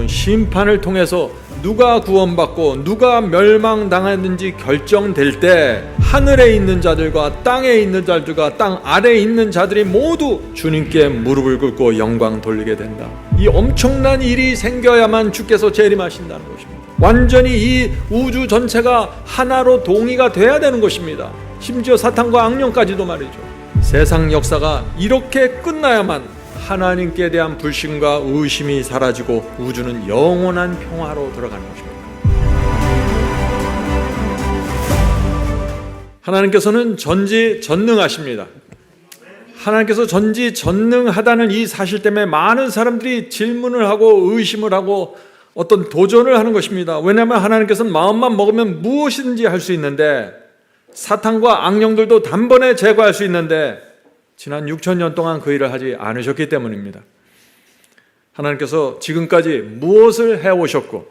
여러분, 심판을 통해서 누가 구원받고 누가 멸망당하는지 결정될 때 하늘에 있는 자들과 땅에 있는 자들과 땅 아래에 있는 자들이 모두 주님께 무릎을 꿇고 영광 돌리게 된다. 이 엄청난 일이 생겨야만 주께서 재림하신다는 것입니다. 완전히 이 우주 전체가 하나로 동의가 돼야 되는 것입니다. 심지어 사탄과 악령까지도 말이죠. 세상 역사가 이렇게 끝나야만 하나님께 대한 불신과 의심이 사라지고 우주는 영원한 평화로 들어가는 것입니다. 하나님께서는 전지전능하십니다. 하나님께서 전지전능하다는 이 사실 때문에 많은 사람들이 질문을 하고 의심을 하고 어떤 도전을 하는 것입니다. 왜냐하면 하나님께서는 마음만 먹으면 무엇이든지 할 수 있는데, 사탄과 악령들도 단번에 제거할 수 있는데 지난 6,000년 동안 그 일을 하지 않으셨기 때문입니다. 하나님께서 지금까지 무엇을 해오셨고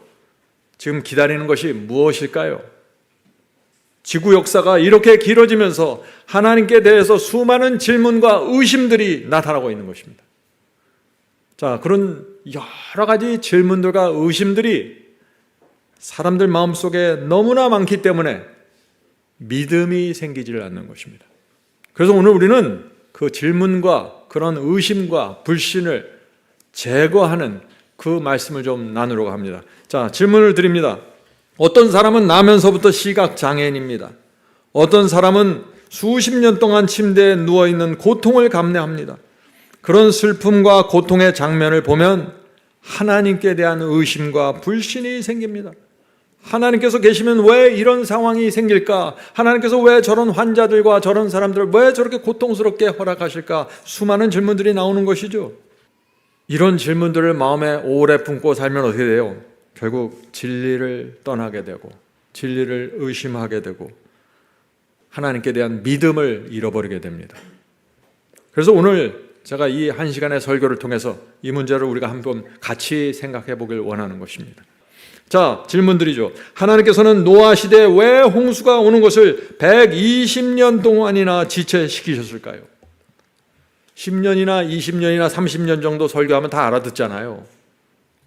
지금 기다리는 것이 무엇일까요? 지구 역사가 이렇게 길어지면서 하나님께 대해서 수많은 질문과 의심들이 나타나고 있는 것입니다. 자, 그런 여러 가지 질문들과 의심들이 사람들 마음속에 너무나 많기 때문에 믿음이 생기지를 않는 것입니다. 그래서 오늘 우리는 그 질문과 그런 의심과 불신을 제거하는 그 말씀을 좀 나누려고 합니다. 자, 질문을 드립니다. 어떤 사람은 나면서부터 시각장애인입니다. 어떤 사람은 수십 년 동안 침대에 누워있는 고통을 감내합니다. 그런 슬픔과 고통의 장면을 보면 하나님께 대한 의심과 불신이 생깁니다. 하나님께서 계시면 왜 이런 상황이 생길까? 하나님께서 왜 저런 환자들과 저런 사람들을 왜 저렇게 고통스럽게 허락하실까? 수많은 질문들이 나오는 것이죠. 이런 질문들을 마음에 오래 품고 살면 어떻게 돼요? 결국 진리를 떠나게 되고 진리를 의심하게 되고 하나님께 대한 믿음을 잃어버리게 됩니다. 그래서 오늘 제가 이 한 시간의 설교를 통해서 이 문제를 우리가 한번 같이 생각해 보길 원하는 것입니다. 자, 질문드리죠. 하나님께서는 노아 시대에 왜 홍수가 오는 것을 120년 동안이나 지체시키셨을까요? 10년이나 20년이나 30년 정도 설교하면 다 알아듣잖아요.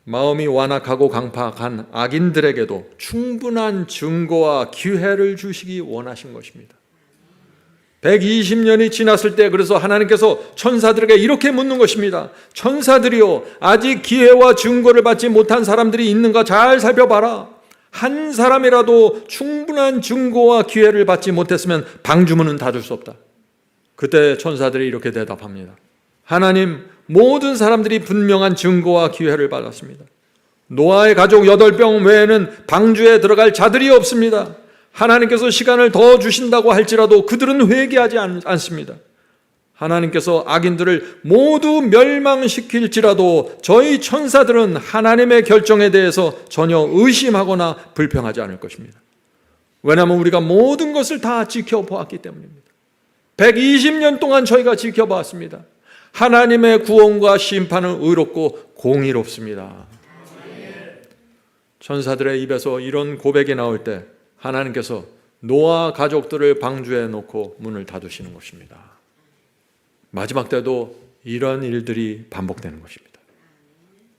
마음이 완악하고 강팍한 악인들에게도 충분한 증거와 기회를 주시기 원하신 것입니다. 120년이 지났을 때 그래서 하나님께서 천사들에게 이렇게 묻는 것입니다. 천사들이요, 아직 기회와 증거를 받지 못한 사람들이 있는가 잘 살펴봐라. 한 사람이라도 충분한 증거와 기회를 받지 못했으면 방주문은 닫을 수 없다. 그때 천사들이 이렇게 대답합니다. 하나님, 모든 사람들이 분명한 증거와 기회를 받았습니다. 노아의 가족 8명 외에는 방주에 들어갈 자들이 없습니다. 하나님께서 시간을 더 주신다고 할지라도 그들은 회개하지 않습니다. 하나님께서 악인들을 모두 멸망시킬지라도 저희 천사들은 하나님의 결정에 대해서 전혀 의심하거나 불평하지 않을 것입니다. 왜냐하면 우리가 모든 것을 다 지켜보았기 때문입니다. 120년 동안 저희가 지켜봤습니다. 하나님의 구원과 심판은 의롭고 공의롭습니다. 천사들의 입에서 이런 고백이 나올 때 하나님께서 노아 가족들을 방주에 놓고 문을 닫으시는 것입니다. 마지막 때도 이런 일들이 반복되는 것입니다.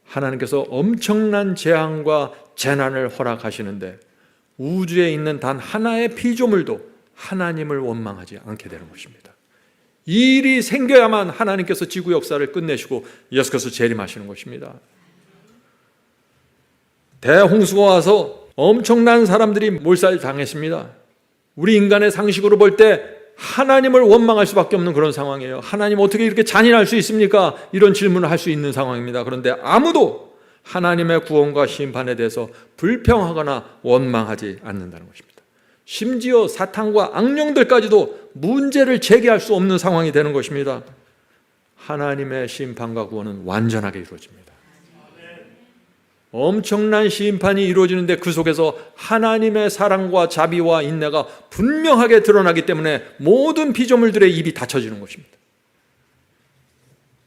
하나님께서 엄청난 재앙과 재난을 허락하시는데 우주에 있는 단 하나의 피조물도 하나님을 원망하지 않게 되는 것입니다. 이 일이 생겨야만 하나님께서 지구 역사를 끝내시고 예수께서 재림하시는 것입니다. 대홍수가 와서 엄청난 사람들이 몰살당했습니다. 우리 인간의 상식으로 볼 때 하나님을 원망할 수밖에 없는 그런 상황이에요. 하나님 어떻게 이렇게 잔인할 수 있습니까? 이런 질문을 할 수 있는 상황입니다. 그런데 아무도 하나님의 구원과 심판에 대해서 불평하거나 원망하지 않는다는 것입니다. 심지어 사탄과 악령들까지도 문제를 제기할 수 없는 상황이 되는 것입니다. 하나님의 심판과 구원은 완전하게 이루어집니다. 엄청난 심판이 이루어지는데 그 속에서 하나님의 사랑과 자비와 인내가 분명하게 드러나기 때문에 모든 피조물들의 입이 닫혀지는 것입니다.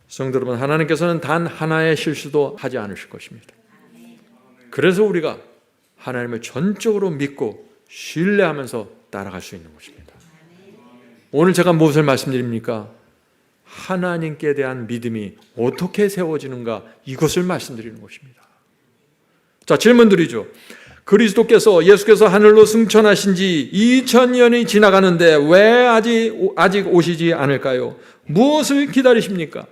성도 여러분, 하나님께서는 단 하나의 실수도 하지 않으실 것입니다. 그래서 우리가 하나님을 전적으로 믿고 신뢰하면서 따라갈 수 있는 것입니다. 오늘 제가 무엇을 말씀드립니까? 하나님께 대한 믿음이 어떻게 세워지는가, 이것을 말씀드리는 것입니다. 자, 질문 드리죠. 예수께서 하늘로 승천하신 지 2000년이 지나가는데 왜 아직 오시지 않을까요? 무엇을 기다리십니까?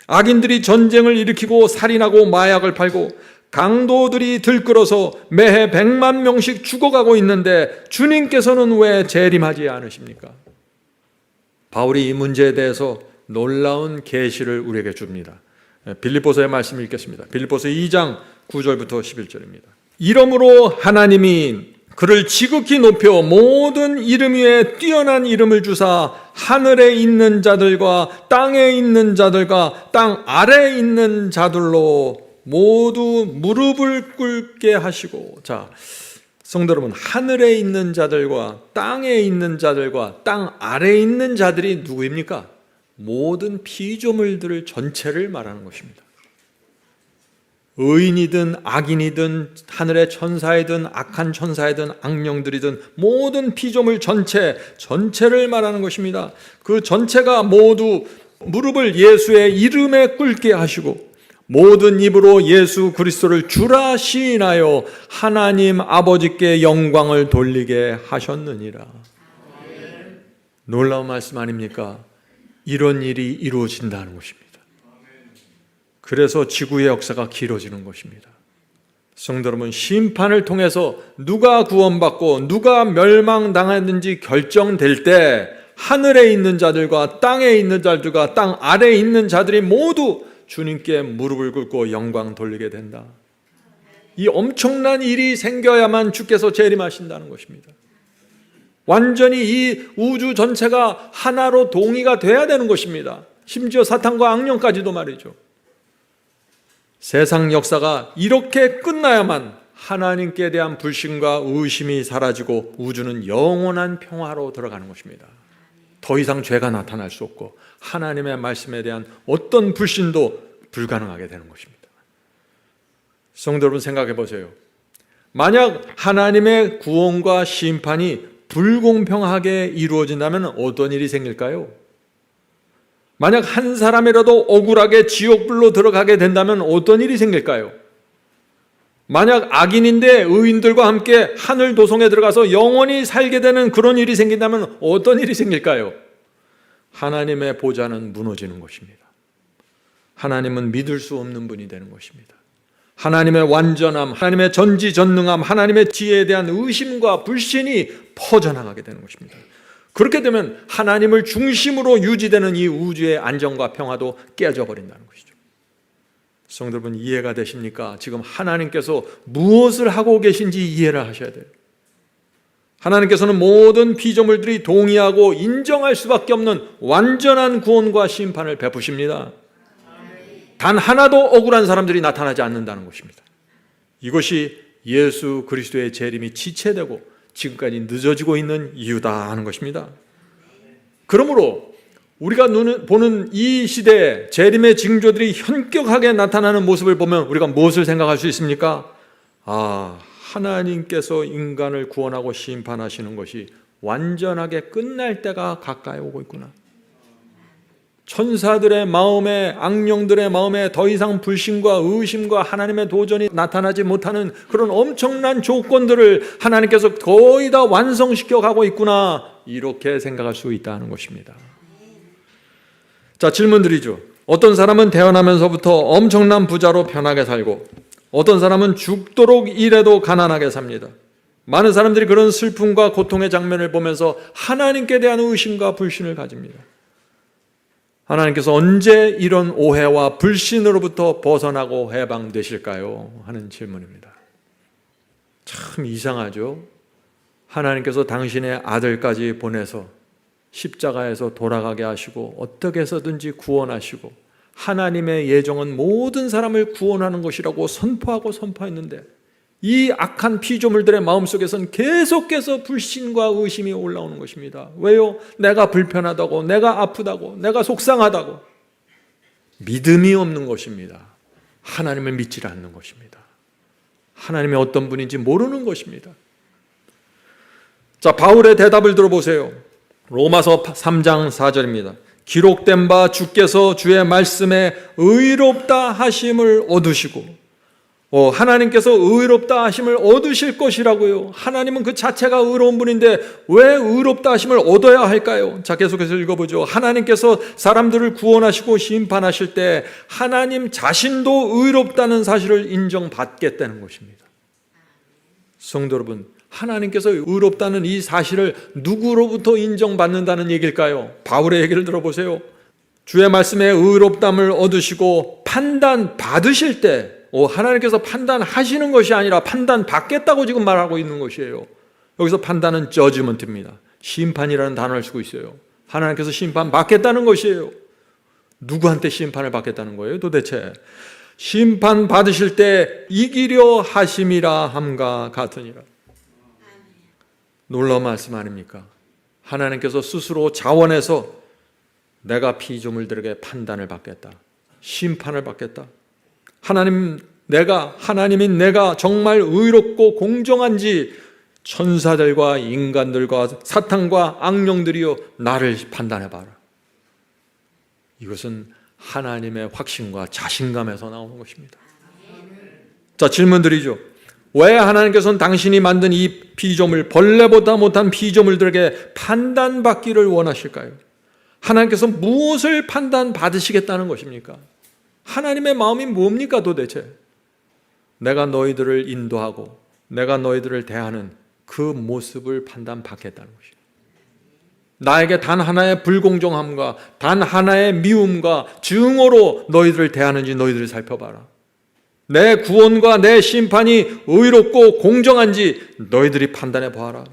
악인들이 전쟁을 일으키고 살인하고 마약을 팔고 강도들이 들끓어서 매해 100만 명씩 죽어가고 있는데 주님께서는 왜 재림하지 않으십니까? 바울이 이 문제에 대해서 놀라운 계시를 우리에게 줍니다. 빌립보서의 말씀을 읽겠습니다. 빌립보서 2장 9절부터 11절입니다. 이러므로 하나님이 그를 지극히 높여 모든 이름 위에 뛰어난 이름을 주사 하늘에 있는 자들과 땅에 있는 자들과 땅 아래에 있는 자들로 모두 무릎을 꿇게 하시고, 자, 성도 여러분, 하늘에 있는 자들과 땅에 있는 자들과 땅 아래에 있는 자들이 누구입니까? 모든 피조물들 전체를 말하는 것입니다. 의인이든 악인이든 하늘의 천사이든 악한 천사이든 악령들이든 모든 피조물 전체를 말하는 것입니다. 그 전체가 모두 무릎을 예수의 이름에 꿇게 하시고 모든 입으로 예수 그리스도를 주라 시인하여 하나님 아버지께 영광을 돌리게 하셨느니라. 놀라운 말씀 아닙니까? 이런 일이 이루어진다는 것입니다. 그래서 지구의 역사가 길어지는 것입니다. 성도 여러분, 심판을 통해서 누가 구원받고 누가 멸망당하는지 결정될 때 하늘에 있는 자들과 땅에 있는 자들과 땅 아래에 있는 자들이 모두 주님께 무릎을 꿇고 영광 돌리게 된다. 이 엄청난 일이 생겨야만 주께서 재림하신다는 것입니다. 완전히 이 우주 전체가 하나로 동의가 돼야 되는 것입니다. 심지어 사탄과 악령까지도 말이죠. 세상 역사가 이렇게 끝나야만 하나님께 대한 불신과 의심이 사라지고 우주는 영원한 평화로 들어가는 것입니다. 더 이상 죄가 나타날 수 없고 하나님의 말씀에 대한 어떤 불신도 불가능하게 되는 것입니다. 성도 여러분, 생각해 보세요. 만약 하나님의 구원과 심판이 불공평하게 이루어진다면 어떤 일이 생길까요? 만약 한 사람이라도 억울하게 지옥불로 들어가게 된다면 어떤 일이 생길까요? 만약 악인인데 의인들과 함께 하늘 도성에 들어가서 영원히 살게 되는 그런 일이 생긴다면 어떤 일이 생길까요? 하나님의 보좌는 무너지는 것입니다. 하나님은 믿을 수 없는 분이 되는 것입니다. 하나님의 완전함, 하나님의 전지전능함, 하나님의 지혜에 대한 의심과 불신이 퍼져나가게 되는 것입니다. 그렇게 되면 하나님을 중심으로 유지되는 이 우주의 안정과 평화도 깨져버린다는 것이죠. 성도 여러분, 이해가 되십니까? 지금 하나님께서 무엇을 하고 계신지 이해를 하셔야 돼요. 하나님께서는 모든 피조물들이 동의하고 인정할 수밖에 없는 완전한 구원과 심판을 베푸십니다. 단 하나도 억울한 사람들이 나타나지 않는다는 것입니다. 이것이 예수 그리스도의 재림이 지체되고 지금까지 늦어지고 있는 이유다 하는 것입니다. 그러므로 우리가 보는 이 시대에 재림의 징조들이 현격하게 나타나는 모습을 보면 우리가 무엇을 생각할 수 있습니까? 하나님께서 인간을 구원하고 심판하시는 것이 완전하게 끝날 때가 가까이 오고 있구나. 천사들의 마음에, 악령들의 마음에 더 이상 불신과 의심과 하나님의 도전이 나타나지 못하는 그런 엄청난 조건들을 하나님께서 거의 다 완성시켜 가고 있구나, 이렇게 생각할 수 있다는 것입니다. 자, 질문 드리죠. 어떤 사람은 태어나면서부터 엄청난 부자로 편하게 살고 어떤 사람은 죽도록 일해도 가난하게 삽니다. 많은 사람들이 그런 슬픔과 고통의 장면을 보면서 하나님께 대한 의심과 불신을 가집니다. 하나님께서 언제 이런 오해와 불신으로부터 벗어나고 해방되실까요? 하는 질문입니다. 참 이상하죠? 하나님께서 당신의 아들까지 보내서 십자가에서 돌아가게 하시고 어떻게 해서든지 구원하시고 하나님의 예정은 모든 사람을 구원하는 것이라고 선포했는데 이 악한 피조물들의 마음속에서는 계속해서 불신과 의심이 올라오는 것입니다. 왜요? 내가 불편하다고, 내가 아프다고, 내가 속상하다고. 믿음이 없는 것입니다. 하나님을 믿지 않는 것입니다. 하나님이 어떤 분인지 모르는 것입니다. 자, 바울의 대답을 들어보세요. 로마서 3장 4절입니다. 기록된 바 주께서 주의 말씀에 의롭다 하심을 얻으시고 하나님께서 의롭다 하심을 얻으실 것이라고요. 하나님은 그 자체가 의로운 분인데 왜 의롭다 하심을 얻어야 할까요? 자, 계속해서 읽어보죠. 하나님께서 사람들을 구원하시고 심판하실 때 하나님 자신도 의롭다는 사실을 인정받겠다는 것입니다. 성도 여러분, 하나님께서 의롭다는 이 사실을 누구로부터 인정받는다는 얘기일까요? 바울의 얘기를 들어보세요. 주의 말씀에 의롭담을 얻으시고 판단 받으실 때, 하나님께서 판단하시는 것이 아니라 판단받겠다고 지금 말하고 있는 것이에요. 여기서 판단은 judgment입니다. 심판이라는 단어를 쓰고 있어요. 하나님께서 심판받겠다는 것이에요. 누구한테 심판을 받겠다는 거예요? 도대체 심판 받으실 때 이기려 하심이라 함과 같으니라. 놀라운 말씀 아닙니까? 하나님께서 스스로 자원해서 내가 피조물들에게 판단을 받겠다, 심판을 받겠다. 하나님인 내가 정말 의롭고 공정한지 천사들과 인간들과 사탄과 악령들이여 나를 판단해봐라. 이것은 하나님의 확신과 자신감에서 나오는 것입니다. 자, 질문 드리죠. 왜 하나님께서는 당신이 만든 이 피조물, 벌레보다 못한 피조물들에게 판단받기를 원하실까요? 하나님께서 무엇을 판단받으시겠다는 것입니까? 하나님의 마음이 뭡니까 도대체? 내가 너희들을 인도하고 내가 너희들을 대하는 그 모습을 판단받겠다는 것입니다. 나에게 단 하나의 불공정함과 단 하나의 미움과 증오로 너희들을 대하는지 너희들이 살펴봐라. 내 구원과 내 심판이 의롭고 공정한지 너희들이 판단해 보아라.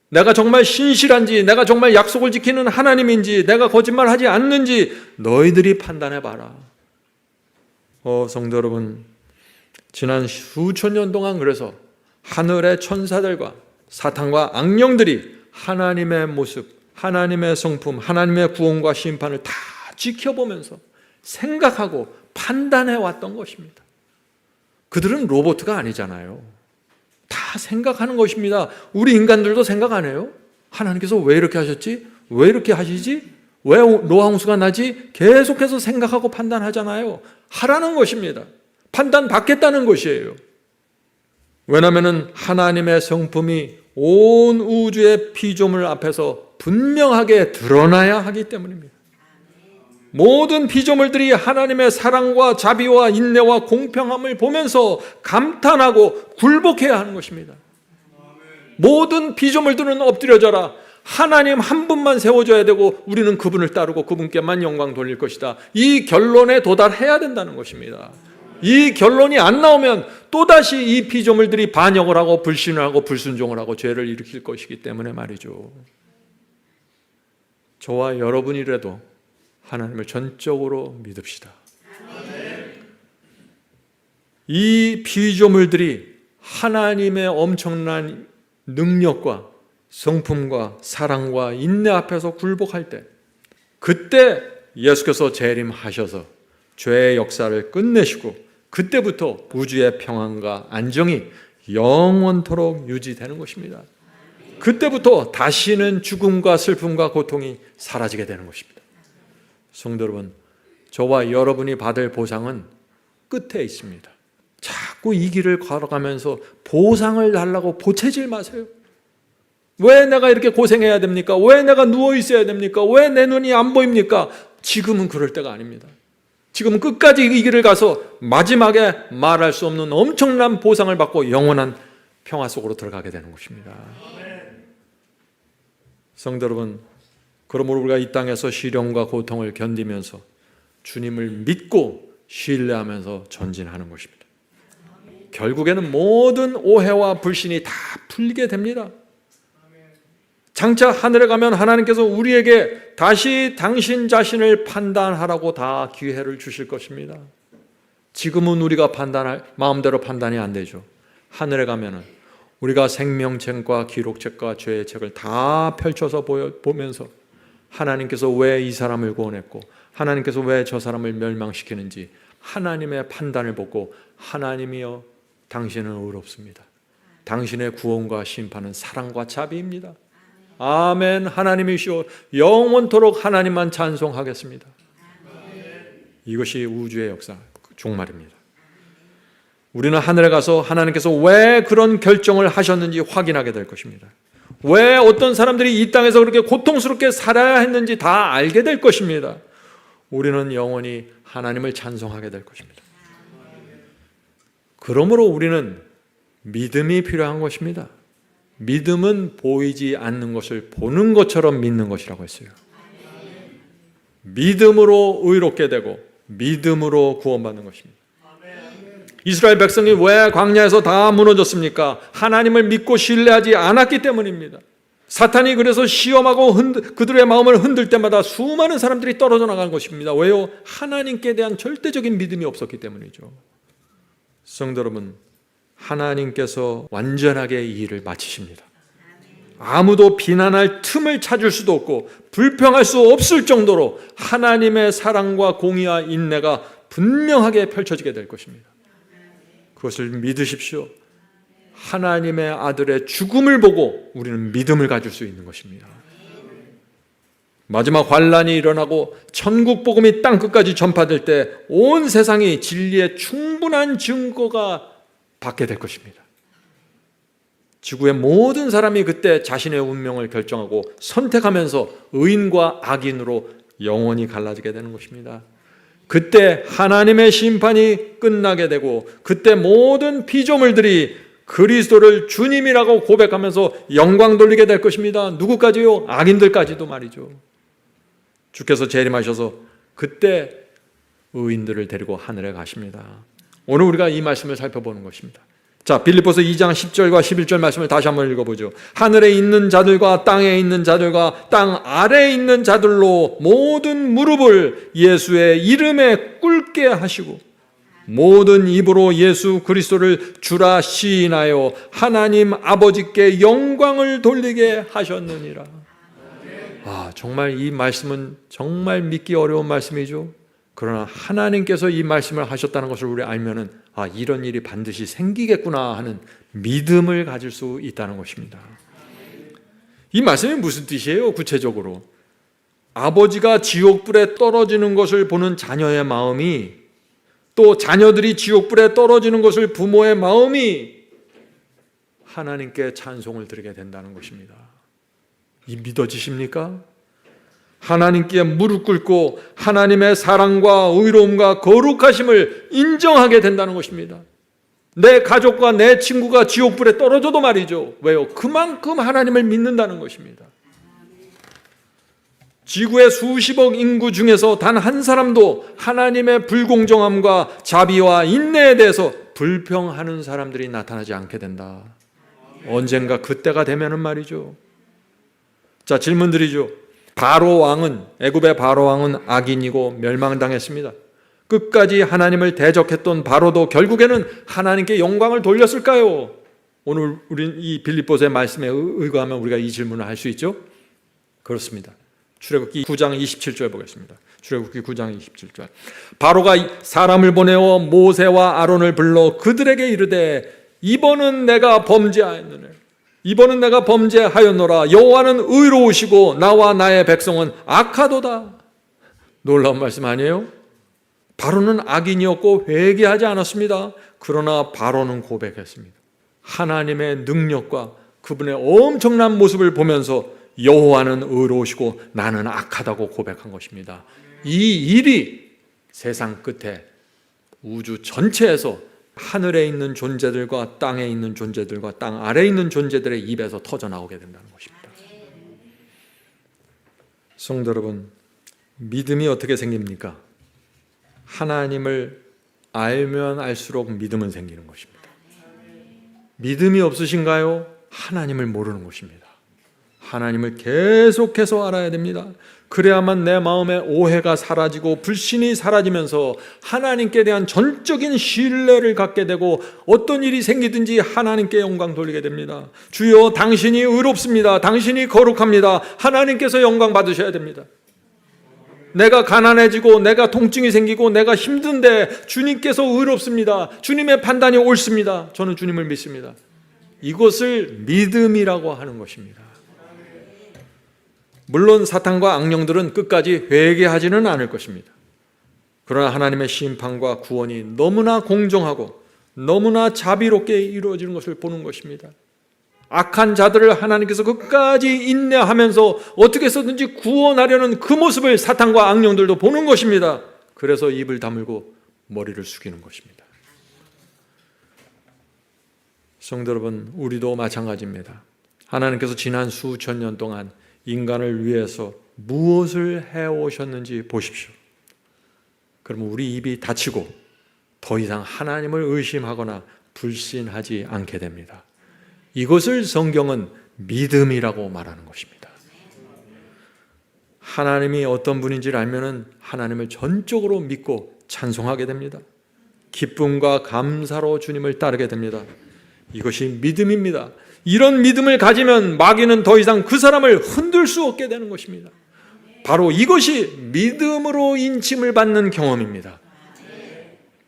내가 정말 신실한지, 내가 정말 약속을 지키는 하나님인지, 내가 거짓말하지 않는지 너희들이 판단해 봐라. 성도 여러분, 지난 수천 년 동안 그래서 하늘의 천사들과 사탄과 악령들이 하나님의 모습, 하나님의 성품, 하나님의 구원과 심판을 다 지켜보면서 생각하고 판단해 왔던 것입니다. 그들은 로봇가 아니잖아요. 다 생각하는 것입니다. 우리 인간들도 생각 안 해요? 하나님께서 왜 이렇게 하셨지? 왜 이렇게 하시지? 왜 노항수가 나지? 계속해서 생각하고 판단하잖아요. 하라는 것입니다. 판단받겠다는 것이에요. 왜냐하면 하나님의 성품이 온 우주의 피조물 앞에서 분명하게 드러나야 하기 때문입니다. 모든 피조물들이 하나님의 사랑과 자비와 인내와 공평함을 보면서 감탄하고 굴복해야 하는 것입니다. 모든 피조물들은 엎드려져라. 하나님 한 분만 세워줘야 되고 우리는 그분을 따르고 그분께만 영광 돌릴 것이다. 이 결론에 도달해야 된다는 것입니다. 이 결론이 안 나오면 또다시 이 피조물들이 반역을 하고 불신을 하고 불순종을 하고 죄를 일으킬 것이기 때문에 말이죠. 저와 여러분이라도 하나님을 전적으로 믿읍시다. 이 피조물들이 하나님의 엄청난 능력과 성품과 사랑과 인내 앞에서 굴복할 때, 그때 예수께서 재림하셔서 죄의 역사를 끝내시고 그때부터 우주의 평안과 안정이 영원토록 유지되는 것입니다. 그때부터 다시는 죽음과 슬픔과 고통이 사라지게 되는 것입니다. 성도 여러분, 저와 여러분이 받을 보상은 끝에 있습니다. 자꾸 이 길을 걸어가면서 보상을 달라고 보채질 마세요. 왜 내가 이렇게 고생해야 됩니까? 왜 내가 누워 있어야 됩니까? 왜 내 눈이 안 보입니까? 지금은 그럴 때가 아닙니다. 지금은 끝까지 이 길을 가서 마지막에 말할 수 없는 엄청난 보상을 받고 영원한 평화 속으로 들어가게 되는 것입니다. 성도 여러분, 그러므로 우리가 이 땅에서 시련과 고통을 견디면서 주님을 믿고 신뢰하면서 전진하는 것입니다. 결국에는 모든 오해와 불신이 다 풀리게 됩니다. 장차 하늘에 가면 하나님께서 우리에게 다시 당신 자신을 판단하라고 다 기회를 주실 것입니다. 지금은 우리가 마음대로 판단이 안 되죠. 하늘에 가면은 우리가 생명책과 기록책과 죄의 책을 다 펼쳐서 보면서 하나님께서 왜 이 사람을 구원했고 하나님께서 왜 저 사람을 멸망시키는지 하나님의 판단을 보고, 하나님이여 당신은 의롭습니다. 당신의 구원과 심판은 사랑과 자비입니다. 아멘. 하나님이시오. 영원토록 하나님만 찬송하겠습니다. 이것이 우주의 역사 종말입니다. 우리는 하늘에 가서 하나님께서 왜 그런 결정을 하셨는지 확인하게 될 것입니다. 왜 어떤 사람들이 이 땅에서 그렇게 고통스럽게 살아야 했는지 다 알게 될 것입니다. 우리는 영원히 하나님을 찬송하게 될 것입니다. 그러므로 우리는 믿음이 필요한 것입니다. 믿음은 보이지 않는 것을 보는 것처럼 믿는 것이라고 했어요. 믿음으로 의롭게 되고 믿음으로 구원받는 것입니다. 이스라엘 백성이 왜 광야에서 다 무너졌습니까? 하나님을 믿고 신뢰하지 않았기 때문입니다. 사탄이 그래서 시험하고 그들의 마음을 흔들 때마다 수많은 사람들이 떨어져 나간 것입니다. 왜요? 하나님께 대한 절대적인 믿음이 없었기 때문이죠. 성도 여러분, 하나님께서 완전하게 이 일을 마치십니다. 아무도 비난할 틈을 찾을 수도 없고 불평할 수 없을 정도로 하나님의 사랑과 공의와 인내가 분명하게 펼쳐지게 될 것입니다. 그것을 믿으십시오. 하나님의 아들의 죽음을 보고 우리는 믿음을 가질 수 있는 것입니다. 마지막 환란이 일어나고 천국 복음이 땅 끝까지 전파될 때 온 세상이 진리의 충분한 증거가 받게 될 것입니다. 지구의 모든 사람이 그때 자신의 운명을 결정하고 선택하면서 의인과 악인으로 영원히 갈라지게 되는 것입니다. 그때 하나님의 심판이 끝나게 되고 그때 모든 피조물들이 그리스도를 주님이라고 고백하면서 영광 돌리게 될 것입니다. 누구까지요? 악인들까지도 말이죠. 주께서 재림하셔서 그때 의인들을 데리고 하늘에 가십니다. 오늘 우리가 이 말씀을 살펴보는 것입니다. 자, 빌립보서 2장 10절과 11절 말씀을 다시 한번 읽어보죠. 하늘에 있는 자들과 땅에 있는 자들과 땅 아래에 있는 자들로 모든 무릎을 예수의 이름에 꿇게 하시고 모든 입으로 예수 그리스도를 주라 시인하여 하나님 아버지께 영광을 돌리게 하셨느니라. 정말 이 말씀은 정말 믿기 어려운 말씀이죠. 그러나 하나님께서 이 말씀을 하셨다는 것을 우리 알면은 이런 일이 반드시 생기겠구나 하는 믿음을 가질 수 있다는 것입니다. 이 말씀이 무슨 뜻이에요? 구체적으로 아버지가 지옥불에 떨어지는 것을 보는 자녀의 마음이 또 자녀들이 지옥불에 떨어지는 것을 부모의 마음이 하나님께 찬송을 드리게 된다는 것입니다. 이 믿어지십니까? 하나님께 무릎 꿇고 하나님의 사랑과 의로움과 거룩하심을 인정하게 된다는 것입니다. 내 가족과 내 친구가 지옥불에 떨어져도 말이죠. 왜요? 그만큼 하나님을 믿는다는 것입니다. 지구의 수십억 인구 중에서 단 한 사람도 하나님의 불공정함과 자비와 인내에 대해서 불평하는 사람들이 나타나지 않게 된다. 언젠가 그때가 되면은 말이죠. 자, 질문 드리죠. 바로 왕은, 애굽의 바로 왕은 악인이고 멸망당했습니다. 끝까지 하나님을 대적했던 바로도 결국에는 하나님께 영광을 돌렸을까요? 오늘 우리 이 빌립보서의 말씀에 의거하면 우리가 이 질문을 할 수 있죠? 그렇습니다. 출애굽기 9장 27절 보겠습니다. 출애굽기 9장 27절. 바로가 사람을 보내어 모세와 아론을 불러 그들에게 이르되 이번은 내가 범죄하였느니라. 이번은 내가 범죄하였노라. 여호와는 의로우시고 나와 나의 백성은 악하도다. 놀라운 말씀 아니에요? 바로는 악인이었고 회개하지 않았습니다. 그러나 바로는 고백했습니다. 하나님의 능력과 그분의 엄청난 모습을 보면서 여호와는 의로우시고 나는 악하다고 고백한 것입니다. 이 일이 세상 끝에 우주 전체에서 하늘에 있는 존재들과 땅에 있는 존재들과 땅 아래에 있는 존재들의 입에서 터져나오게 된다는 것입니다. 성도 여러분, 믿음이 어떻게 생깁니까? 하나님을 알면 알수록 믿음은 생기는 것입니다. 믿음이 없으신가요? 하나님을 모르는 것입니다. 하나님을 계속해서 알아야 됩니다. 그래야만 내 마음의 오해가 사라지고 불신이 사라지면서 하나님께 대한 전적인 신뢰를 갖게 되고 어떤 일이 생기든지 하나님께 영광 돌리게 됩니다. 주여, 당신이 의롭습니다. 당신이 거룩합니다. 하나님께서 영광 받으셔야 됩니다. 내가 가난해지고 내가 통증이 생기고 내가 힘든데 주님께서 의롭습니다. 주님의 판단이 옳습니다. 저는 주님을 믿습니다. 이것을 믿음이라고 하는 것입니다. 물론 사탄과 악령들은 끝까지 회개하지는 않을 것입니다. 그러나 하나님의 심판과 구원이 너무나 공정하고 너무나 자비롭게 이루어지는 것을 보는 것입니다. 악한 자들을 하나님께서 끝까지 인내하면서 어떻게 해서든지 구원하려는 그 모습을 사탄과 악령들도 보는 것입니다. 그래서 입을 다물고 머리를 숙이는 것입니다. 성도 여러분, 우리도 마찬가지입니다. 하나님께서 지난 수천 년 동안 인간을 위해서 무엇을 해오셨는지 보십시오. 그러면 우리 입이 닫히고 더 이상 하나님을 의심하거나 불신하지 않게 됩니다. 이것을 성경은 믿음이라고 말하는 것입니다. 하나님이 어떤 분인지를 알면 하나님을 전적으로 믿고 찬송하게 됩니다. 기쁨과 감사로 주님을 따르게 됩니다. 이것이 믿음입니다. 이런 믿음을 가지면 마귀는 더 이상 그 사람을 흔들 수 없게 되는 것입니다. 바로 이것이 믿음으로 인침을 받는 경험입니다.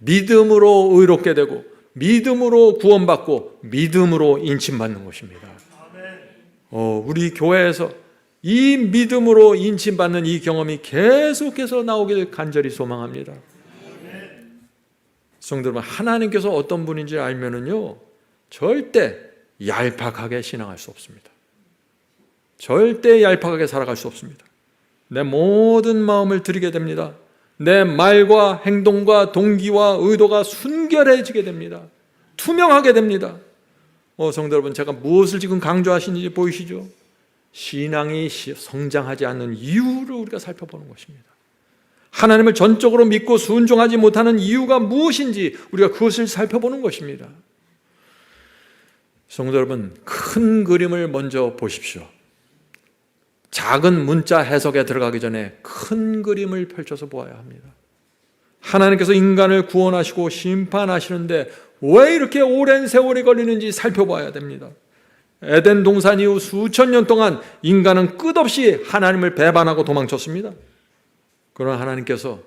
믿음으로 의롭게 되고 믿음으로 구원받고 믿음으로 인침받는 것입니다. 우리 교회에서 이 믿음으로 인침받는 이 경험이 계속해서 나오길 간절히 소망합니다. 성도 여러분, 하나님께서 어떤 분인지 알면은요, 절대 얄팍하게 신앙할 수 없습니다. 절대 얄팍하게 살아갈 수 없습니다. 내 모든 마음을 드리게 됩니다. 내 말과 행동과 동기와 의도가 순결해지게 됩니다. 투명하게 됩니다. 성도 여러분, 제가 무엇을 지금 강조하시는지 보이시죠? 신앙이 성장하지 않는 이유를 우리가 살펴보는 것입니다. 하나님을 전적으로 믿고 순종하지 못하는 이유가 무엇인지 우리가 그것을 살펴보는 것입니다. 성도 여러분, 큰 그림을 먼저 보십시오. 작은 문자 해석에 들어가기 전에 큰 그림을 펼쳐서 보아야 합니다. 하나님께서 인간을 구원하시고 심판하시는데 왜 이렇게 오랜 세월이 걸리는지 살펴봐야 됩니다. 에덴 동산 이후 수천 년 동안 인간은 끝없이 하나님을 배반하고 도망쳤습니다. 그러나 하나님께서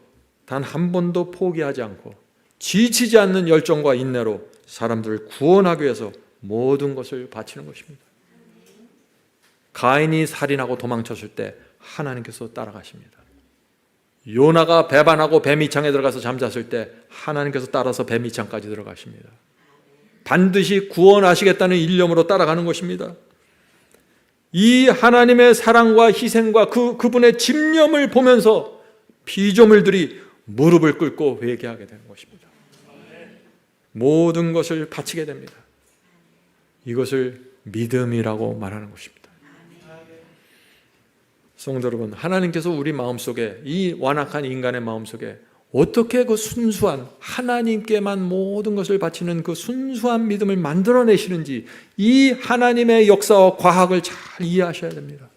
단 한 번도 포기하지 않고 지치지 않는 열정과 인내로 사람들을 구원하기 위해서 모든 것을 바치는 것입니다. 가인이 살인하고 도망쳤을 때 하나님께서 따라가십니다. 요나가 배반하고 뱀이창에 들어가서 잠잤을 때 하나님께서 따라서 뱀이창까지 들어가십니다. 반드시 구원하시겠다는 일념으로 따라가는 것입니다. 이 하나님의 사랑과 희생과 그분의 집념을 보면서 피조물들이 무릎을 꿇고 회개하게 되는 것입니다. 모든 것을 바치게 됩니다. 이것을 믿음이라고 말하는 것입니다. 성도 여러분, 하나님께서 우리 마음속에, 이 완악한 인간의 마음속에 어떻게 그 순수한 하나님께만 모든 것을 바치는 그 순수한 믿음을 만들어내시는지 이 하나님의 역사와 과학을 잘 이해하셔야 됩니다.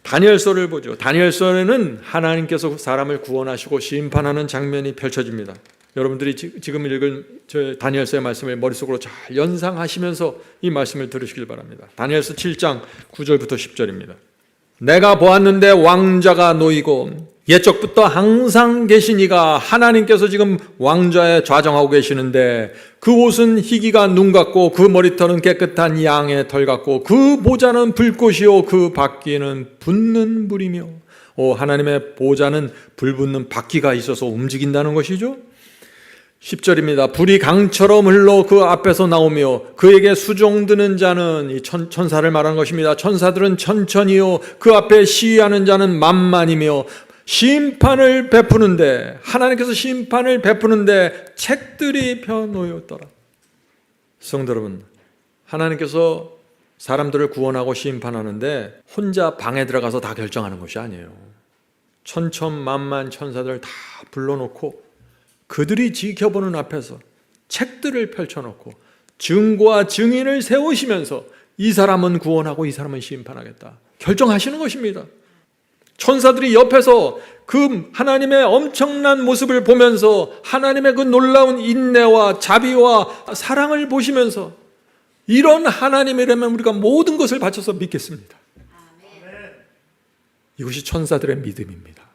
다니엘서를 보죠. 다니엘서에는 하나님께서 사람을 구원하시고 심판하는 장면이 펼쳐집니다. 여러분들이 지금 읽은 다니엘서의 말씀을 머릿속으로 잘 연상하시면서 이 말씀을 들으시길 바랍니다. 다니엘서 7장 9절부터 10절입니다. 내가 보았는데 왕좌가 놓이고 옛적부터 항상 계신 이가 하나님께서 지금 왕좌에 좌정하고 계시는데 그 옷은 희기가 눈 같고 그 머리털은 깨끗한 양의 털 같고 그 보좌는 불꽃이요 그 바퀴는 붙는 불이며 하나님의 보좌는 불 붙는 바퀴가 있어서 움직인다는 것이죠. 10절입니다. 불이 강처럼 흘러 그 앞에서 나오며 그에게 수종드는 자는 이 천사를 말하는 것입니다. 천사들은 천천히요 그 앞에 시위하는 자는 만만이며 심판을 베푸는데 하나님께서 심판을 베푸는데 책들이 펴놓였더라. 성도 여러분, 하나님께서 사람들을 구원하고 심판하는데 혼자 방에 들어가서 다 결정하는 것이 아니에요. 천천만만 천사들 다 불러놓고 그들이 지켜보는 앞에서 책들을 펼쳐놓고 증거와 증인을 세우시면서 이 사람은 구원하고 이 사람은 심판하겠다 결정하시는 것입니다. 천사들이 옆에서 그 하나님의 엄청난 모습을 보면서 하나님의 그 놀라운 인내와 자비와 사랑을 보시면서 이런 하나님이라면 우리가 모든 것을 바쳐서 믿겠습니다. 이것이 천사들의 믿음입니다.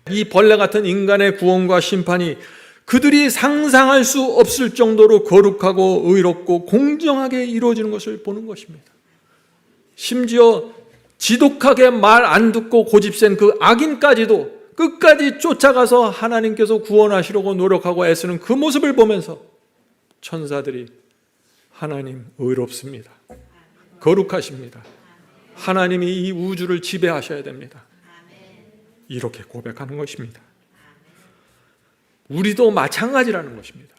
이 벌레 같은 인간의 구원과 심판이 그들이 상상할 수 없을 정도로 거룩하고 의롭고 공정하게 이루어지는 것을 보는 것입니다. 심지어 지독하게 말 안 듣고 고집센 그 악인까지도 끝까지 쫓아가서 하나님께서 구원하시려고 노력하고 애쓰는 그 모습을 보면서 천사들이 하나님 의롭습니다. 거룩하십니다. 하나님이 이 우주를 지배하셔야 됩니다. 이렇게 고백하는 것입니다. 우리도 마찬가지라는 것입니다.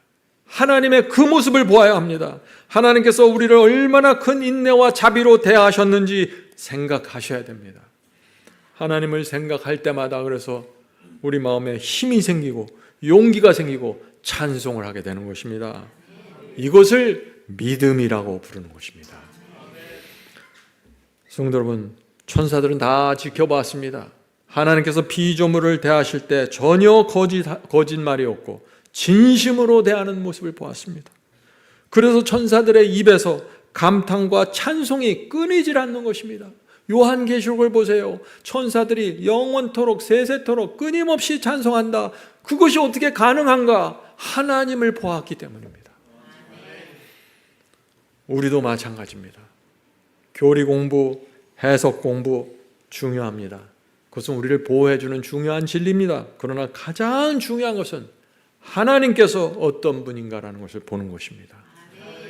하나님의 그 모습을 보아야 합니다. 하나님께서 우리를 얼마나 큰 인내와 자비로 대하셨는지 생각하셔야 됩니다. 하나님을 생각할 때마다 그래서 우리 마음에 힘이 생기고 용기가 생기고 찬송을 하게 되는 것입니다. 이것을 믿음이라고 부르는 것입니다. 성도 여러분, 천사들은 다 지켜봤습니다. 하나님께서 피조물을 대하실 때 전혀 거짓말이 없고 진심으로 대하는 모습을 보았습니다. 그래서 천사들의 입에서 감탄과 찬송이 끊이질 않는 것입니다. 요한계시록을 보세요. 천사들이 영원토록 세세토록 끊임없이 찬송한다. 그것이 어떻게 가능한가? 하나님을 보았기 때문입니다. 우리도 마찬가지입니다. 교리 공부, 해석 공부 중요합니다. 그것은 우리를 보호해주는 중요한 진리입니다. 그러나 가장 중요한 것은 하나님께서 어떤 분인가라는 것을 보는 것입니다.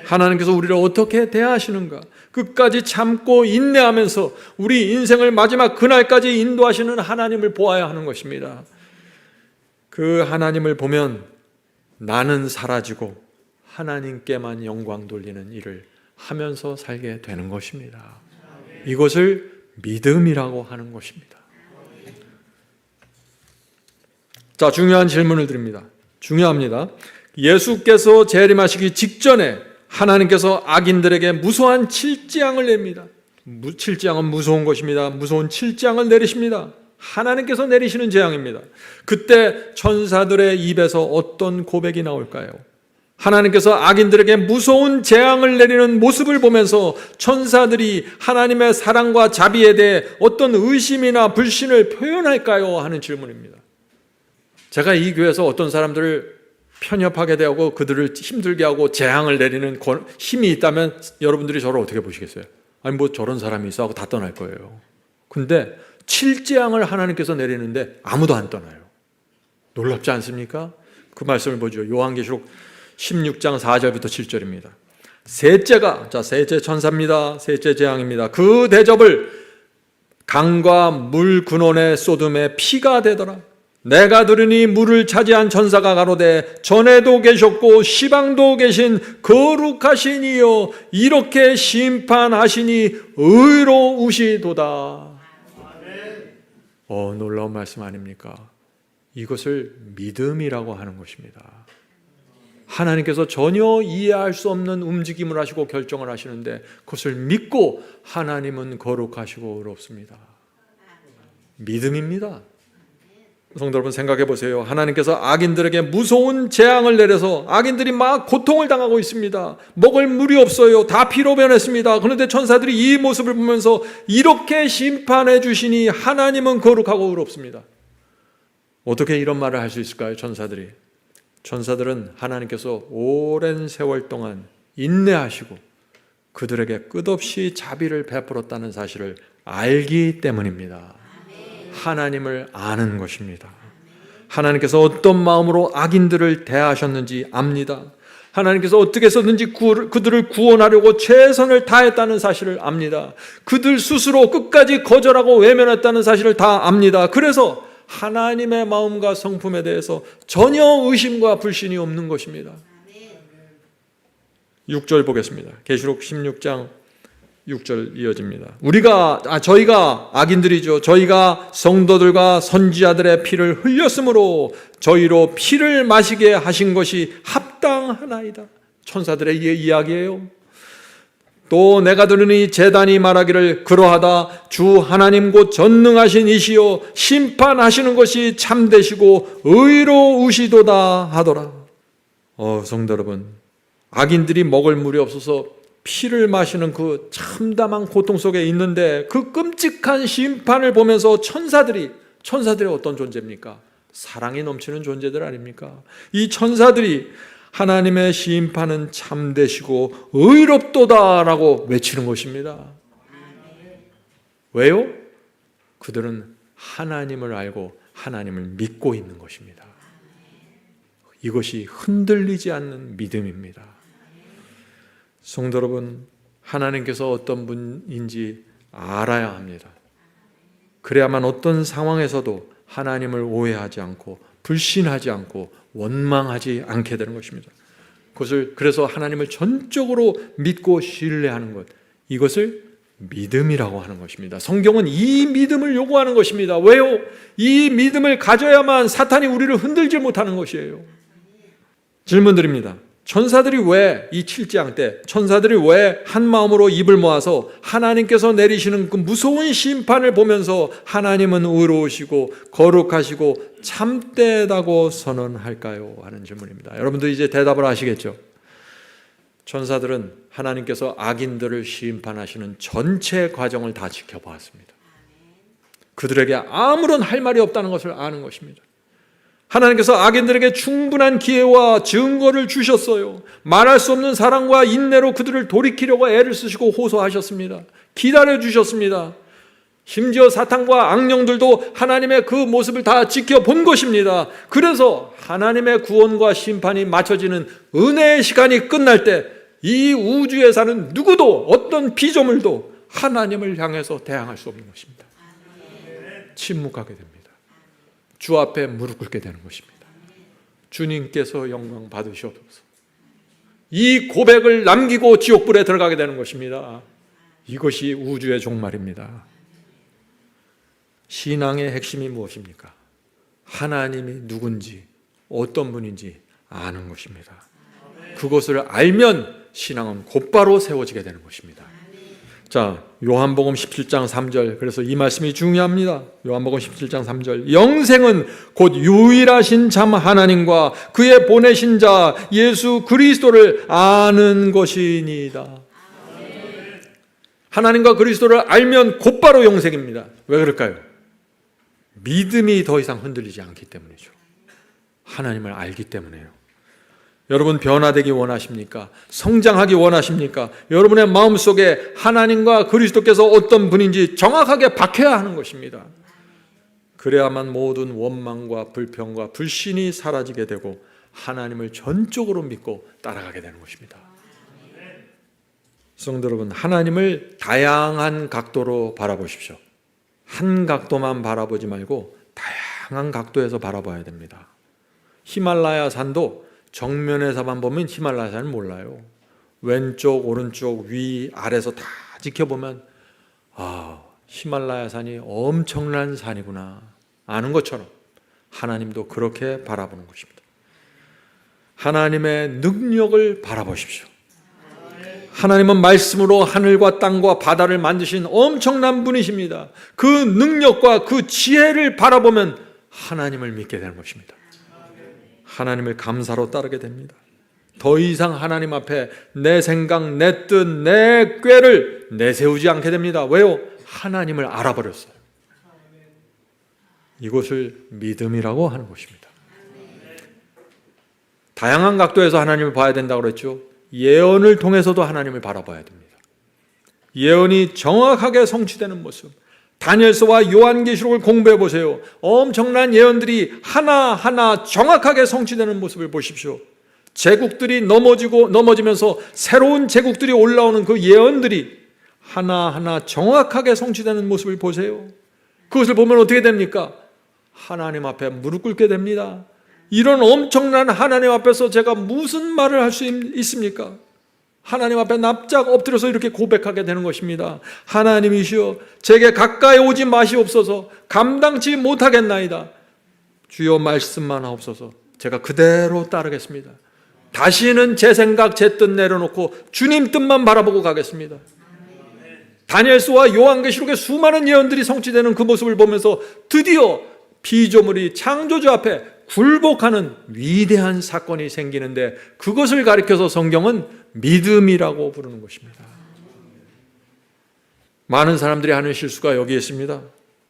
하나님께서 우리를 어떻게 대하시는가, 끝까지 참고 인내하면서 우리 인생을 마지막 그날까지 인도하시는 하나님을 보아야 하는 것입니다. 그 하나님을 보면 나는 사라지고 하나님께만 영광 돌리는 일을 하면서 살게 되는 것입니다. 이것을 믿음이라고 하는 것입니다. 자, 중요한 질문을 드립니다. 중요합니다. 예수께서 재림하시기 직전에 하나님께서 악인들에게 무수한 칠재앙을 냅니다. 칠재앙은 무서운 것입니다. 무서운 칠재앙을 내리십니다. 하나님께서 내리시는 재앙입니다. 그때 천사들의 입에서 어떤 고백이 나올까요? 하나님께서 악인들에게 무서운 재앙을 내리는 모습을 보면서 천사들이 하나님의 사랑과 자비에 대해 어떤 의심이나 불신을 표현할까요? 하는 질문입니다. 제가 이 교회에서 어떤 사람들을 편협하게 대하고 그들을 힘들게 하고 재앙을 내리는 힘이 있다면 여러분들이 저를 어떻게 보시겠어요? 아니 뭐 저런 사람이 있어 하고 다 떠날 거예요. 근데 칠재앙을 하나님께서 내리는데 아무도 안 떠나요. 놀랍지 않습니까? 그 말씀을 보죠. 요한계시록 16장 4절부터 7절입니다. 셋째 천사입니다. 셋째 재앙입니다. 그 대접을 강과 물 근원에 쏟음에 피가 되더라. 내가 들으니 물을 차지한 천사가 가로되 전에도 계셨고 시방도 계신 거룩하신 이여 이렇게 심판하시니 의로우시도다. 놀라운 말씀 아닙니까? 이것을 믿음이라고 하는 것입니다. 하나님께서 전혀 이해할 수 없는 움직임을 하시고 결정을 하시는데 그것을 믿고 하나님은 거룩하시고 의롭습니다. 믿음입니다. 성도 여러분 생각해 보세요. 하나님께서 악인들에게 무서운 재앙을 내려서 악인들이 막 고통을 당하고 있습니다. 먹을 물이 없어요. 다 피로 변했습니다. 그런데 천사들이 이 모습을 보면서 이렇게 심판해 주시니 하나님은 거룩하고 의롭습니다. 어떻게 이런 말을 할 수 있을까요? 천사들은 하나님께서 오랜 세월 동안 인내하시고 그들에게 끝없이 자비를 베풀었다는 사실을 알기 때문입니다. 하나님을 아는 것입니다. 하나님께서 어떤 마음으로 악인들을 대하셨는지 압니다. 하나님께서 어떻게 해서든지 그들을 구원하려고 최선을 다했다는 사실을 압니다. 그들 스스로 끝까지 거절하고 외면했다는 사실을 다 압니다. 그래서 하나님의 마음과 성품에 대해서 전혀 의심과 불신이 없는 것입니다. 6절 보겠습니다. 계시록 16장 6절 이어집니다. 저희가 악인들이죠. 저희가 성도들과 선지자들의 피를 흘렸으므로 저희로 피를 마시게 하신 것이 합당하나이다. 천사들의 이야기예요. 또 내가 들으니 제단이 말하기를 그러하다 주 하나님 곧 전능하신 이시여 심판하시는 것이 참되시고 의로우시도다 하더라. 성도 여러분, 악인들이 먹을 물이 없어서 피를 마시는 그 참담한 고통 속에 있는데 그 끔찍한 심판을 보면서 천사들이 어떤 존재입니까? 사랑이 넘치는 존재들 아닙니까? 이 천사들이 하나님의 심판은 참되시고 의롭도다라고 외치는 것입니다. 왜요? 그들은 하나님을 알고 하나님을 믿고 있는 것입니다. 이것이 흔들리지 않는 믿음입니다. 성도 여러분, 하나님께서 어떤 분인지 알아야 합니다. 그래야만 어떤 상황에서도 하나님을 오해하지 않고 불신하지 않고 원망하지 않게 되는 것입니다. 그것을 그래서 하나님을 전적으로 믿고 신뢰하는 것, 이것을 믿음이라고 하는 것입니다. 성경은 이 믿음을 요구하는 것입니다. 왜요? 이 믿음을 가져야만 사탄이 우리를 흔들지 못하는 것이에요. 질문 드립니다. 천사들이 왜 이 7장 때 천사들이 왜 한 마음으로 입을 모아서 하나님께서 내리시는 그 무서운 심판을 보면서 하나님은 의로우시고 거룩하시고 참되다고 선언할까요? 하는 질문입니다. 여러분들 이제 대답을 하시겠죠? 천사들은 하나님께서 악인들을 심판하시는 전체 과정을 다 지켜보았습니다. 그들에게 아무런 할 말이 없다는 것을 아는 것입니다. 하나님께서 악인들에게 충분한 기회와 증거를 주셨어요. 말할 수 없는 사랑과 인내로 그들을 돌이키려고 애를 쓰시고 호소하셨습니다. 기다려 주셨습니다. 심지어 사탄과 악령들도 하나님의 그 모습을 다 지켜본 것입니다. 그래서 하나님의 구원과 심판이 맞춰지는 은혜의 시간이 끝날 때 이 우주에 사는 누구도 어떤 피조물도 하나님을 향해서 대항할 수 없는 것입니다. 침묵하게 됩니다. 주 앞에 무릎 꿇게 되는 것입니다. 주님께서 영광 받으시옵소서. 이 고백을 남기고 지옥불에 들어가게 되는 것입니다. 이것이 우주의 종말입니다. 신앙의 핵심이 무엇입니까? 하나님이 누군지 어떤 분인지 아는 것입니다. 그것을 알면 신앙은 곧바로 세워지게 되는 것입니다. 자, 요한복음 17장 3절. 그래서 이 말씀이 중요합니다. 요한복음 17장 3절. 영생은 곧 유일하신 참 하나님과 그의 보내신 자 예수 그리스도를 아는 것이니이다. 하나님과 그리스도를 알면 곧바로 영생입니다. 왜 그럴까요? 믿음이 더 이상 흔들리지 않기 때문이죠. 하나님을 알기 때문에요. 여러분 변화되기 원하십니까? 성장하기 원하십니까? 여러분의 마음속에 하나님과 그리스도께서 어떤 분인지 정확하게 박혀야 하는 것입니다. 그래야만 모든 원망과 불평과 불신이 사라지게 되고 하나님을 전적으로 믿고 따라가게 되는 것입니다. 성도 여러분, 하나님을 다양한 각도로 바라보십시오. 한 각도만 바라보지 말고 다양한 각도에서 바라봐야 됩니다. 히말라야 산도 정면에서만 보면 히말라야 산을 몰라요. 왼쪽, 오른쪽, 위, 아래에서 다 지켜보면 히말라야 산이 엄청난 산이구나 아는 것처럼 하나님도 그렇게 바라보는 것입니다. 하나님의 능력을 바라보십시오. 하나님은 말씀으로 하늘과 땅과 바다를 만드신 엄청난 분이십니다. 그 능력과 그 지혜를 바라보면 하나님을 믿게 되는 것입니다. 하나님을 감사로 따르게 됩니다. 더 이상 하나님 앞에 내 생각, 내 뜻, 내 꾀를 내세우지 않게 됩니다. 왜요? 하나님을 알아버렸어요. 이것을 믿음이라고 하는 것입니다. 다양한 각도에서 하나님을 봐야 된다고 그랬죠. 예언을 통해서도 하나님을 바라봐야 됩니다. 예언이 정확하게 성취되는 모습. 다니엘서와 요한계시록을 공부해 보세요. 엄청난 예언들이 하나하나 정확하게 성취되는 모습을 보십시오. 제국들이 넘어지면서 새로운 제국들이 올라오는 그 예언들이 하나하나 정확하게 성취되는 모습을 보세요. 그것을 보면 어떻게 됩니까? 하나님 앞에 무릎 꿇게 됩니다. 이런 엄청난 하나님 앞에서 제가 무슨 말을 할 수 있습니까? 하나님 앞에 납작 엎드려서 이렇게 고백하게 되는 것입니다. 하나님이시여, 제게 가까이 오지 마시옵소서. 감당치 못하겠나이다. 주여 말씀만 하옵소서. 제가 그대로 따르겠습니다. 다시는 제 생각, 제 뜻 내려놓고 주님 뜻만 바라보고 가겠습니다. 다니엘서와 요한계시록의 수많은 예언들이 성취되는 그 모습을 보면서 드디어 피조물이 창조주 앞에 굴복하는 위대한 사건이 생기는데, 그것을 가리켜서 성경은 믿음이라고 부르는 것입니다. 많은 사람들이 하는 실수가 여기에 있습니다.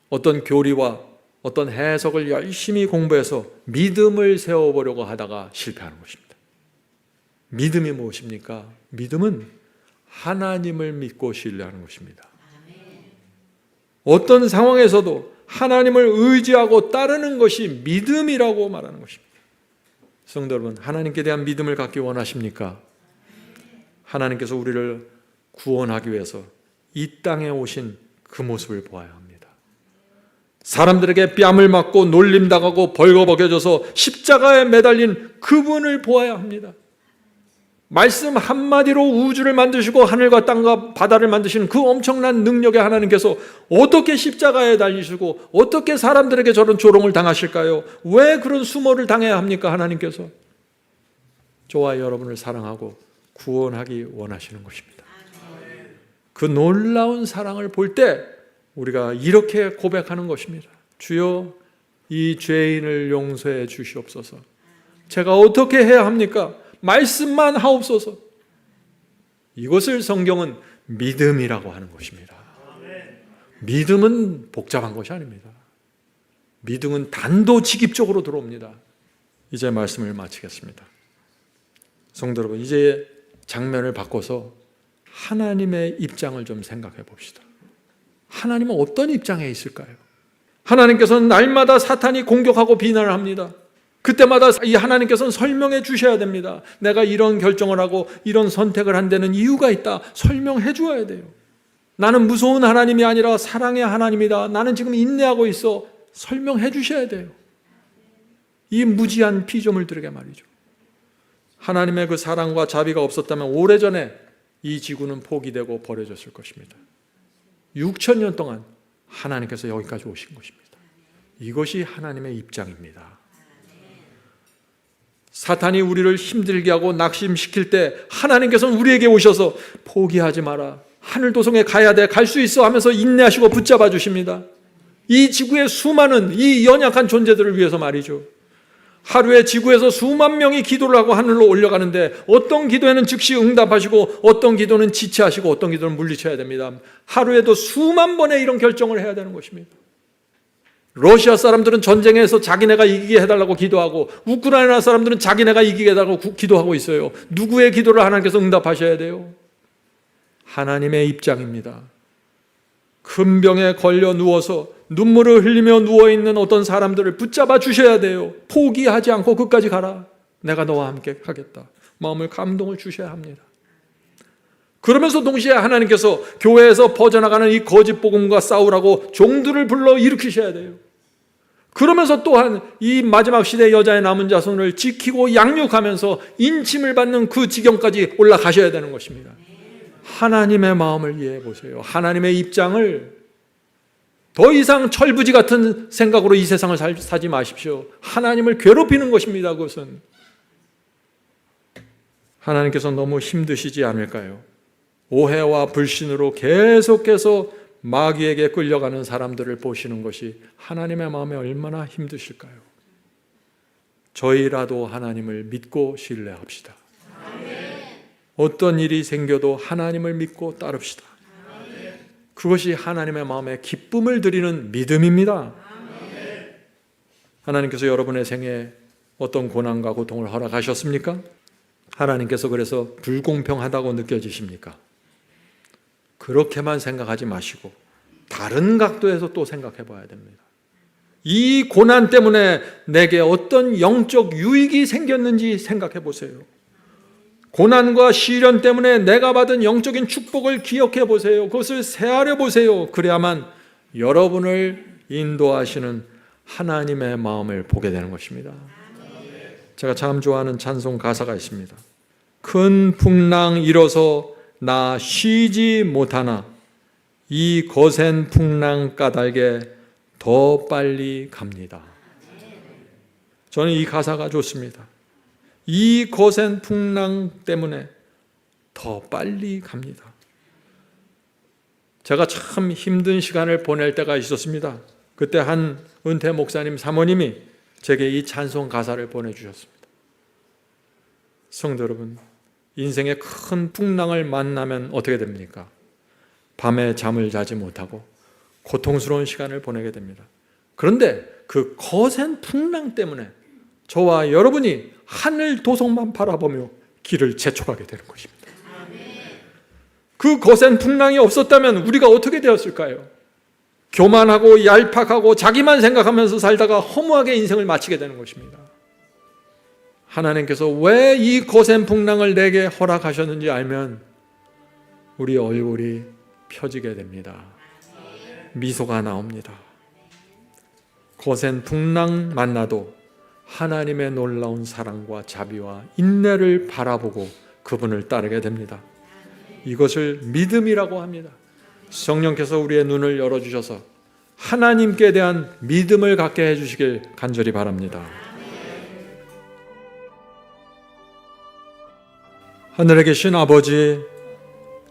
어떤 교리와 어떤 해석을 열심히 공부해서 믿음을 세워보려고 하다가 실패하는 것입니다. 믿음이 무엇입니까? 믿음은 하나님을 믿고 신뢰하는 것입니다. 어떤 상황에서도 하나님을 의지하고 따르는 것이 믿음이라고 말하는 것입니다. 성도 여러분, 하나님께 대한 믿음을 갖기 원하십니까? 하나님께서 우리를 구원하기 위해서 이 땅에 오신 그 모습을 보아야 합니다. 사람들에게 뺨을 맞고 놀림당하고 벌거벗겨져서 십자가에 매달린 그분을 보아야 합니다. 말씀 한마디로 우주를 만드시고 하늘과 땅과 바다를 만드시는 그 엄청난 능력의 하나님께서 어떻게 십자가에 달리시고 어떻게 사람들에게 저런 조롱을 당하실까요? 왜 그런 수모를 당해야 합니까? 하나님께서 저와 여러분을 사랑하고 구원하기 원하시는 것입니다. 그 놀라운 사랑을 볼 때 우리가 이렇게 고백하는 것입니다. 주여, 이 죄인을 용서해 주시옵소서. 제가 어떻게 해야 합니까? 말씀만 하옵소서. 이것을 성경은 믿음이라고 하는 것입니다. 믿음은 복잡한 것이 아닙니다. 믿음은 단도직입적으로 들어옵니다. 이제 말씀을 마치겠습니다. 성도 여러분, 이제 장면을 바꿔서 하나님의 입장을 좀 생각해 봅시다. 하나님은 어떤 입장에 있을까요? 하나님께서는 날마다 사탄이 공격하고 비난을 합니다. 그때마다 이 하나님께서는 설명해 주셔야 됩니다. 내가 이런 결정을 하고 이런 선택을 한 데는 이유가 있다. 설명해 주어야 돼요. 나는 무서운 하나님이 아니라 사랑의 하나님이다. 나는 지금 인내하고 있어. 설명해 주셔야 돼요. 이 무지한 피조물들에게 말이죠. 하나님의 그 사랑과 자비가 없었다면 오래전에 이 지구는 포기되고 버려졌을 것입니다. 6,000년 동안 하나님께서 여기까지 오신 것입니다. 이것이 하나님의 입장입니다. 사탄이 우리를 힘들게 하고 낙심시킬 때 하나님께서는 우리에게 오셔서 포기하지 마라. 하늘도성에 가야 돼. 갈 수 있어 하면서 인내하시고 붙잡아 주십니다. 이 지구의 수많은 이 연약한 존재들을 위해서 말이죠. 하루에 지구에서 수만 명이 기도를 하고 하늘로 올라가는데 어떤 기도에는 즉시 응답하시고 어떤 기도는 지체하시고 어떤 기도는 물리쳐야 됩니다. 하루에도 수만 번의 이런 결정을 해야 되는 것입니다. 러시아 사람들은 전쟁에서 자기네가 이기게 해달라고 기도하고 우크라이나 사람들은 자기네가 이기게 해달라고 기도하고 있어요. 누구의 기도를 하나님께서 응답하셔야 돼요? 하나님의 입장입니다. 큰 병에 걸려 누워서 눈물을 흘리며 누워있는 어떤 사람들을 붙잡아 주셔야 돼요. 포기하지 않고 끝까지 가라. 내가 너와 함께 하겠다. 마음을 감동을 주셔야 합니다. 그러면서 동시에 하나님께서 교회에서 퍼져나가는 이 거짓 복음과 싸우라고 종들을 불러 일으키셔야 돼요. 그러면서 또한 이 마지막 시대 여자의 남은 자손을 지키고 양육하면서 인침을 받는 그 지경까지 올라가셔야 되는 것입니다. 하나님의 마음을 이해해 보세요. 하나님의 입장을 더 이상 철부지 같은 생각으로 이 세상을 사지 마십시오. 하나님을 괴롭히는 것입니다. 그것은 하나님께서 너무 힘드시지 않을까요? 오해와 불신으로 계속해서 마귀에게 끌려가는 사람들을 보시는 것이 하나님의 마음에 얼마나 힘드실까요? 저희라도 하나님을 믿고 신뢰합시다. 어떤 일이 생겨도 하나님을 믿고 따릅시다. 그것이 하나님의 마음에 기쁨을 드리는 믿음입니다. 하나님께서 여러분의 생에 어떤 고난과 고통을 허락하셨습니까? 하나님께서 그래서 불공평하다고 느껴지십니까? 그렇게만 생각하지 마시고 다른 각도에서 또 생각해 봐야 됩니다. 이 고난 때문에 내게 어떤 영적 유익이 생겼는지 생각해 보세요. 고난과 시련 때문에 내가 받은 영적인 축복을 기억해 보세요. 그것을 새하려 보세요. 그래야만 여러분을 인도하시는 하나님의 마음을 보게 되는 것입니다. 제가 참 좋아하는 찬송 가사가 있습니다. 큰 풍랑 일어서 나 쉬지 못하나 이 거센 풍랑 까닭에 더 빨리 갑니다. 저는 이 가사가 좋습니다. 이 거센 풍랑 때문에 더 빨리 갑니다. 제가 참 힘든 시간을 보낼 때가 있었습니다. 그때 한 은퇴 목사님 사모님이 제게 이 찬송 가사를 보내주셨습니다. 성도 여러분, 인생의 큰 풍랑을 만나면 어떻게 됩니까? 밤에 잠을 자지 못하고 고통스러운 시간을 보내게 됩니다. 그런데 그 거센 풍랑 때문에 저와 여러분이 하늘 도성만 바라보며 길을 재촉하게 되는 것입니다. 그 거센 풍랑이 없었다면 우리가 어떻게 되었을까요? 교만하고 얄팍하고 자기만 생각하면서 살다가 허무하게 인생을 마치게 되는 것입니다. 하나님께서 왜 이 고생풍랑을 내게 허락하셨는지 알면 우리 얼굴이 펴지게 됩니다. 미소가 나옵니다. 고생풍랑 만나도 하나님의 놀라운 사랑과 자비와 인내를 바라보고 그분을 따르게 됩니다. 이것을 믿음이라고 합니다. 성령께서 우리의 눈을 열어주셔서 하나님께 대한 믿음을 갖게 해주시길 간절히 바랍니다. 하늘에 계신 아버지,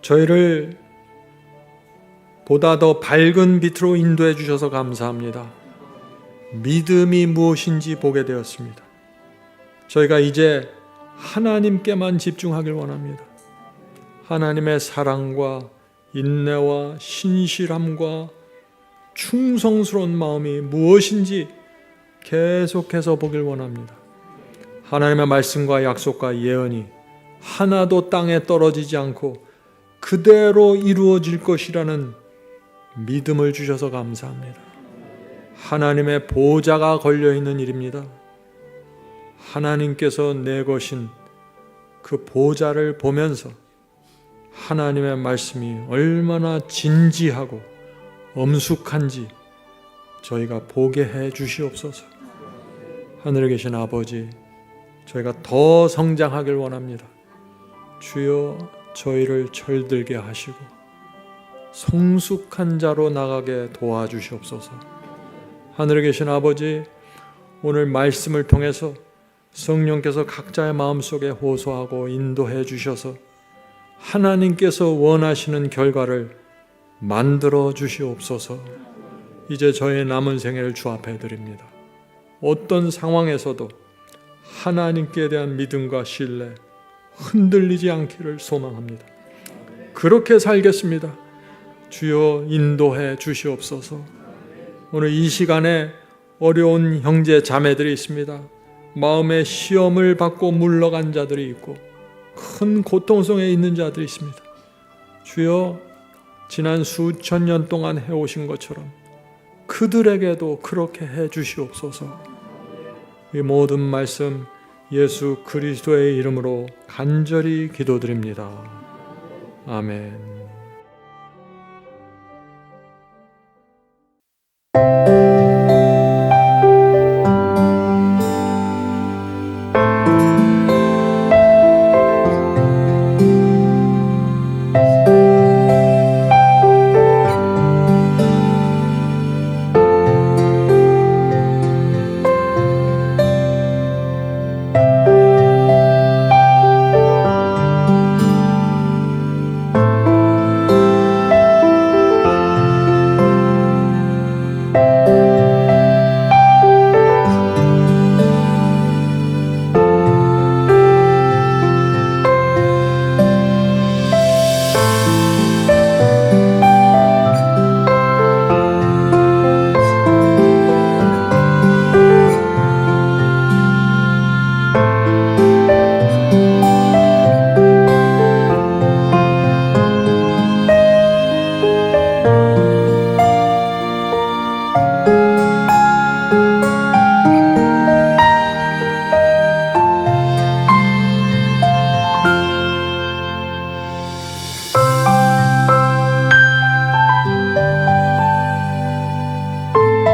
저희를 보다 더 밝은 빛으로 인도해 주셔서 감사합니다. 믿음이 무엇인지 보게 되었습니다. 저희가 이제 하나님께만 집중하길 원합니다. 하나님의 사랑과 인내와 신실함과 충성스러운 마음이 무엇인지 계속해서 보길 원합니다. 하나님의 말씀과 약속과 예언이 하나도 땅에 떨어지지 않고 그대로 이루어질 것이라는 믿음을 주셔서 감사합니다. 하나님의 보좌가 걸려있는 일입니다. 하나님께서 내거신 그 보좌를 보면서 하나님의 말씀이 얼마나 진지하고 엄숙한지 저희가 보게 해 주시옵소서. 하늘에 계신 아버지, 저희가 더 성장하길 원합니다. 주여, 저희를 철들게 하시고 성숙한 자로 나가게 도와주시옵소서. 하늘에 계신 아버지, 오늘 말씀을 통해서 성령께서 각자의 마음속에 호소하고 인도해 주셔서 하나님께서 원하시는 결과를 만들어 주시옵소서. 이제 저의 남은 생애를 주 앞에 드립니다. 어떤 상황에서도 하나님께 대한 믿음과 신뢰 흔들리지 않기를 소망합니다. 그렇게 살겠습니다. 주여, 인도해 주시옵소서. 오늘 이 시간에 어려운 형제 자매들이 있습니다. 마음의 시험을 받고 물러간 자들이 있고 큰 고통 속에 있는 자들이 있습니다. 주여, 지난 수천 년 동안 해오신 것처럼 그들에게도 그렇게 해 주시옵소서. 이 모든 말씀 예수 그리스도의 이름으로 간절히 기도드립니다. 아멘.